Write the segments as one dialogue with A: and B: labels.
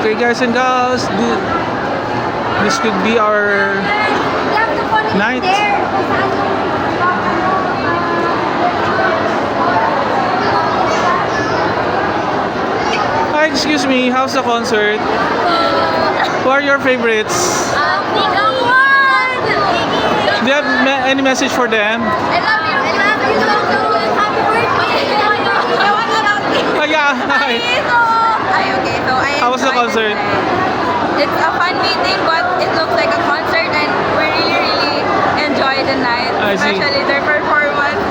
A: Okay, guys and gals, this could be our night. Hi, excuse me, how's the concert? Who are your favorites? Do you have any message for them?
B: I love you. I love you. Happy birthday. I want to love you.
A: Oh, yeah, hi.
B: Okay, so I
A: How was the
B: enjoyed
A: concert?
B: It's a fun meeting, but it looks like a concert, and we really enjoyed the night.
A: I see.
B: Especially their performance.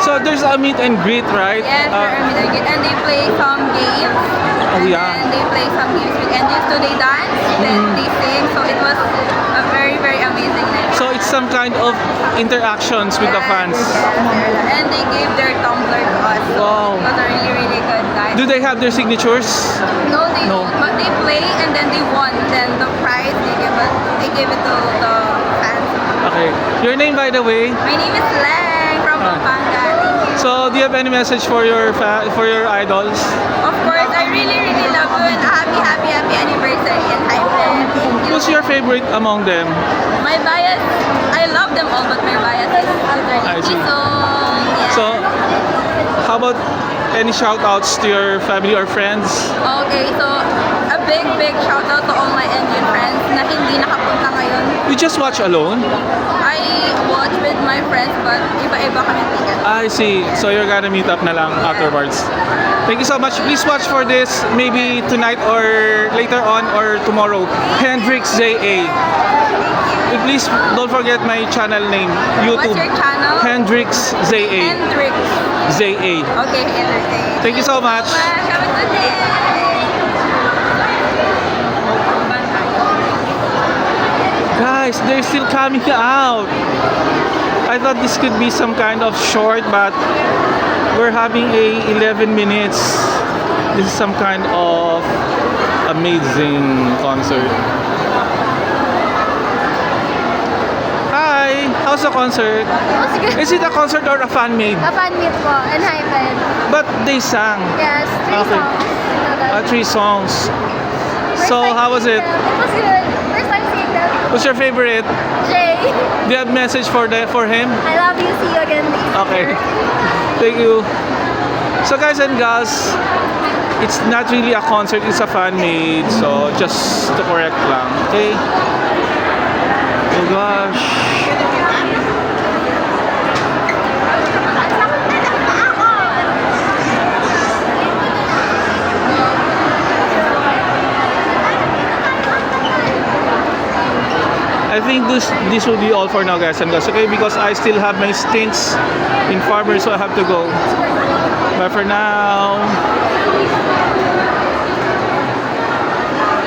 A: So there's a meet and greet, right?
B: Yes, and they play some games.
A: Oh,
B: And
A: yeah.
B: then they play some music, and so they dance, then they sing. So it was a very, very amazing night.
A: So it's some kind of interactions with the fans.
B: Yes, and they gave their tumbler to us. So
A: Wow.
B: it was a really, really good night.
A: Do they have their signatures?
B: No, they
A: No.
B: don't. But they play and then they won. Then the prize they give it to the fans.
A: Okay. Your name, by the way?
B: My name is Leng from Pampanga. Thank you.
A: So do you have any message for your idols?
B: Of course, I really, really love you and happy, happy, happy anniversary and hi friend. Thank you.
A: Who's your favorite among them?
B: My bias, I love them all, but my bias is
A: I see.
B: So, yeah.
A: So how about any shout outs to your family or friends?
B: Okay, so a big, big shout out to all my Indian friends na hindi nakapunta ngayon.
A: You just watch alone?
B: I watch with my friends, but iba-iba kami ticket.
A: I see. So you're gonna meet up na lang afterwards. Thank you so much. Please watch for this maybe tonight or later on or tomorrow. Hendrix ZA. Please don't forget my channel name. YouTube.
B: What's your channel?
A: Hendrix ZA.
B: Hendrix.
A: ZA.
B: Okay, Hendrix.
A: Thank you so much.
B: Have a good day.
A: Guys, they're still coming out. I thought this could be some kind of short, but we're having a 11 minutes. This is some kind of amazing concert. Hi, how's the concert? Is it a concert or a fan made?
C: A fan meet po, and hyphen.
A: But they sang.
C: Yes, three
A: Okay.
C: songs.
A: 3 songs.
C: First
A: So
C: time
A: how was
C: seeing
A: it?
C: them. It was good. First time seeing them.
A: What's your favorite?
C: Jay,
A: Do you have message for him?
C: I love you. See you again next
A: Okay.
C: year.
A: Thank you. So guys and gals, it's not really a concert, it's a fan made. So just to correct lang. Okay? Oh gosh. I think this will be all for now, guys and girls, okay? Because I still have my stints in Farmers, so I have to go. Bye for now.